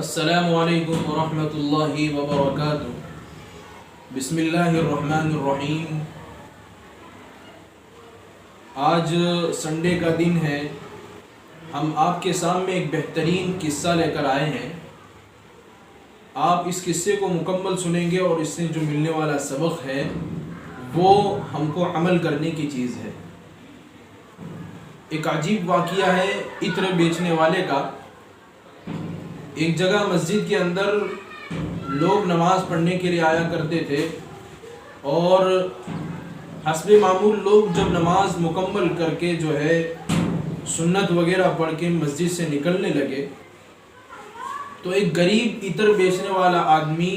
السلام علیکم ورحمۃ اللہ وبرکاتہ۔ بسم اللہ الرحمن الرحیم۔ آج سنڈے کا دن ہے، ہم آپ کے سامنے ایک بہترین قصہ لے کر آئے ہیں۔ آپ اس قصے کو مکمل سنیں گے اور اس سے جو ملنے والا سبق ہے وہ ہم کو عمل کرنے کی چیز ہے۔ ایک عجیب واقعہ ہے عطر بیچنے والے کا۔ ایک جگہ مسجد کے اندر لوگ نماز پڑھنے کے لیے آیا کرتے تھے، اور حسب معمول لوگ جب نماز مکمل کر کے جو ہے سنت وغیرہ پڑھ کے مسجد سے نکلنے لگے تو ایک غریب عطر بیچنے والا آدمی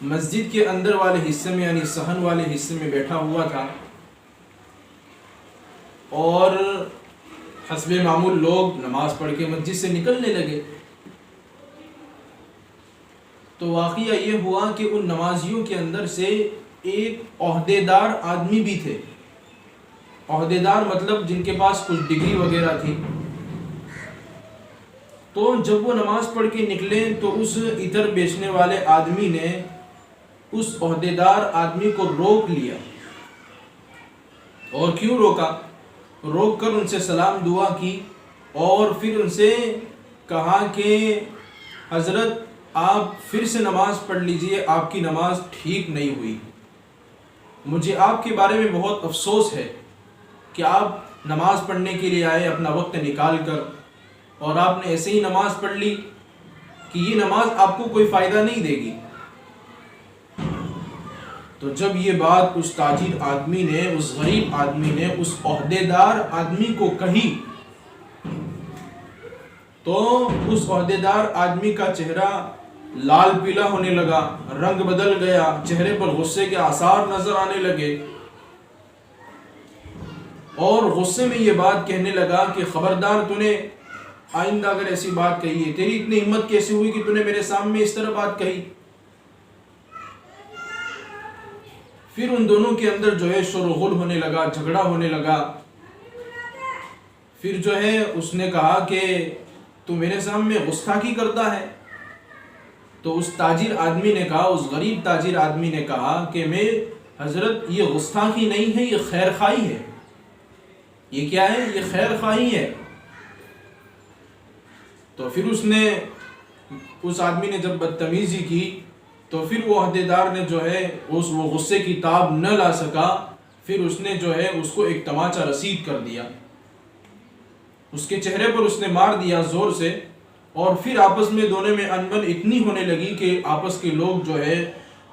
مسجد کے اندر والے حصے میں یعنی صحن والے حصے میں بیٹھا ہوا تھا، اور حسب معمول لوگ نماز پڑھ کے مسجد سے نکلنے لگے۔ تو واقعہ یہ ہوا کہ ان نمازیوں کے اندر سے ایک عہدیدار آدمی بھی تھے۔ عہدیدار مطلب جن کے پاس کچھ ڈگری وغیرہ تھی۔ تو جب وہ نماز پڑھ کے نکلے تو اس عطر بیچنے والے آدمی نے اس عہدیدار آدمی کو روک لیا۔ اور کیوں روکا؟ روک کر ان سے سلام دعا کی اور پھر ان سے کہا کہ حضرت آپ پھر سے نماز پڑھ لیجئے، آپ کی نماز ٹھیک نہیں ہوئی۔ مجھے آپ کے بارے میں بہت افسوس ہے کہ آپ نماز پڑھنے کے لیے آئے اپنا وقت نکال کر، اور آپ نے ایسے ہی نماز پڑھ لی کہ یہ نماز آپ کو کوئی فائدہ نہیں دے گی۔ تو جب یہ بات اس تاجر آدمی نے، اس غریب آدمی نے اس عہدیدار آدمی کو کہی تو اس عہدیدار آدمی کا چہرہ لال پیلا ہونے لگا، رنگ بدل گیا، چہرے پر غصے کے آثار نظر آنے لگے، اور غصے میں یہ بات کہنے لگا کہ خبردار، تو نے آئندہ اگر ایسی بات کہی ہے، تیری اتنی ہمت کیسے ہوئی کہ تو نے میرے سامنے اس طرح بات کہی؟ پھر ان دونوں کے اندر جو ہے شور و غل ہونے لگا، جھگڑا ہونے لگا۔ پھر جو ہے اس نے کہا کہ تو میرے سامنے گستاخی کرتا ہے؟ تو اس تاجر آدمی نے کہا، اس غریب تاجر آدمی نے کہا کہ میں حضرت یہ گستاخی نہیں ہے، یہ خیر خواہی ہے۔ یہ کیا ہے؟ یہ خیر خواہی ہے۔ تو پھر اس آدمی نے جب بدتمیزی کی تو پھر وہ عہدیدار نے جو ہے وہ غصے کی تاب نہ لا سکا، پھر اس نے جو ہے اس کو ایک تماچا رسید کر دیا، اس کے چہرے پر اس نے مار دیا زور سے، اور پھر آپس میں دونوں میں انبن اتنی ہونے لگی کہ آپس کے لوگ جو ہے،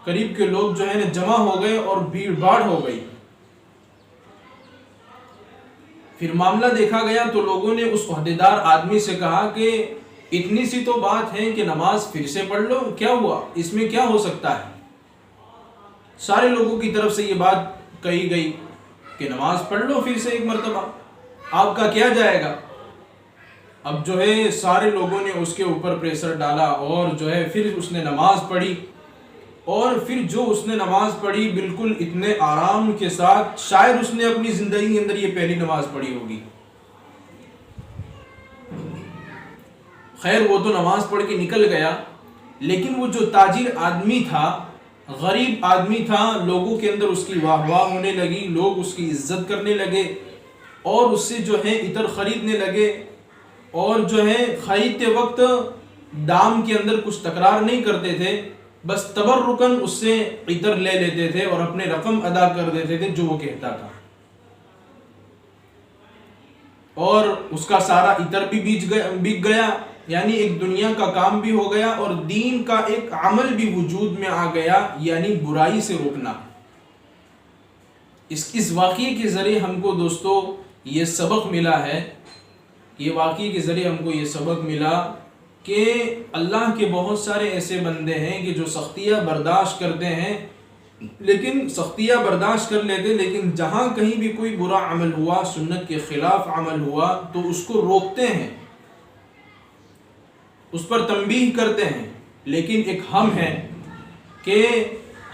قریب کے لوگ جو ہے جمع ہو گئے اور بھیڑ بھاڑ ہو گئی۔ پھر معاملہ دیکھا گیا تو لوگوں نے اس عہدیدار آدمی سے کہا کہ اتنی سی تو بات ہے کہ نماز پھر سے پڑھ لو، کیا ہوا؟ اس میں کیا ہو سکتا ہے؟ سارے لوگوں کی طرف سے یہ بات کہی گئی کہ نماز پڑھ لو پھر سے ایک مرتبہ، آپ کا کیا جائے گا؟ اب جو ہے سارے لوگوں نے اس کے اوپر پریشر ڈالا، اور جو ہے پھر اس نے نماز پڑھی، اور پھر جو اس نے نماز پڑھی بالکل اتنے آرام کے ساتھ، شاید اس نے اپنی زندگی کے اندر یہ پہلی نماز پڑھی ہوگی۔ خیر وہ تو نماز پڑھ کے نکل گیا، لیکن وہ جو تاجر آدمی تھا، غریب آدمی تھا، لوگوں کے اندر اس کی واہ واہ ہونے لگی، لوگ اس کی عزت کرنے لگے اور اس سے جو ہے عطر خریدنے لگے، اور جو ہے خریدتے وقت دام کے اندر کچھ تکرار نہیں کرتے تھے، بس تبرکن اس سے عطر لے لیتے تھے اور اپنے رقم ادا کر دیتے تھے جو وہ کہتا تھا، اور اس کا سارا عطر بھی بک گیا، یعنی ایک دنیا کا کام بھی ہو گیا اور دین کا ایک عمل بھی وجود میں آ گیا، یعنی برائی سے روکنا۔ اس واقعے کے ذریعے ہم کو دوستو یہ سبق ملا ہے، یہ واقعے کے ذریعے ہم کو یہ سبق ملا کہ اللہ کے بہت سارے ایسے بندے ہیں کہ جو سختیاں برداشت کرتے ہیں، لیکن سختیاں برداشت کر لیتے، لیکن جہاں کہیں بھی کوئی برا عمل ہوا، سنت کے خلاف عمل ہوا تو اس کو روکتے ہیں، اس پر تنبیہ کرتے ہیں۔ لیکن ایک ہم ہیں کہ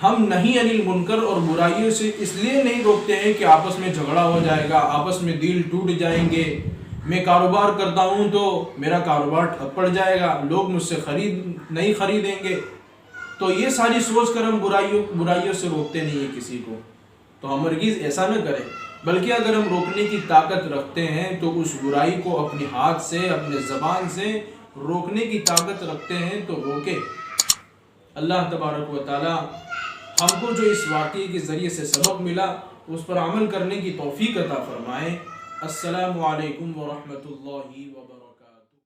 ہم نہیں عن المنکر اور برائیوں سے اس لیے نہیں روکتے ہیں کہ آپس میں جھگڑا ہو جائے گا، آپس میں دل ٹوٹ جائیں گے، میں کاروبار کرتا ہوں تو میرا کاروبار ٹھپ پڑ جائے گا، لوگ مجھ سے نہیں خریدیں گے. تو یہ ساری سوچ کر ہم برائیوں سے روکتے نہیں ہیں کسی کو. تو ہم ہرگز ایسا نہ کریں، بلکہ اگر ہم روکنے کی طاقت رکھتے ہیں تو اس برائی کو اپنے ہاتھ سے، اپنے زبان سے روکنے کی طاقت رکھتے ہیں تو روکے. اللہ تبارک و تعالی ہم کو جو اس واقعے کے ذریعے سے سبق ملا اس پر عمل کرنے کی توفیق عطا فرمائے. السلام علیکم ورحمۃ اللہ وبرکاتہ.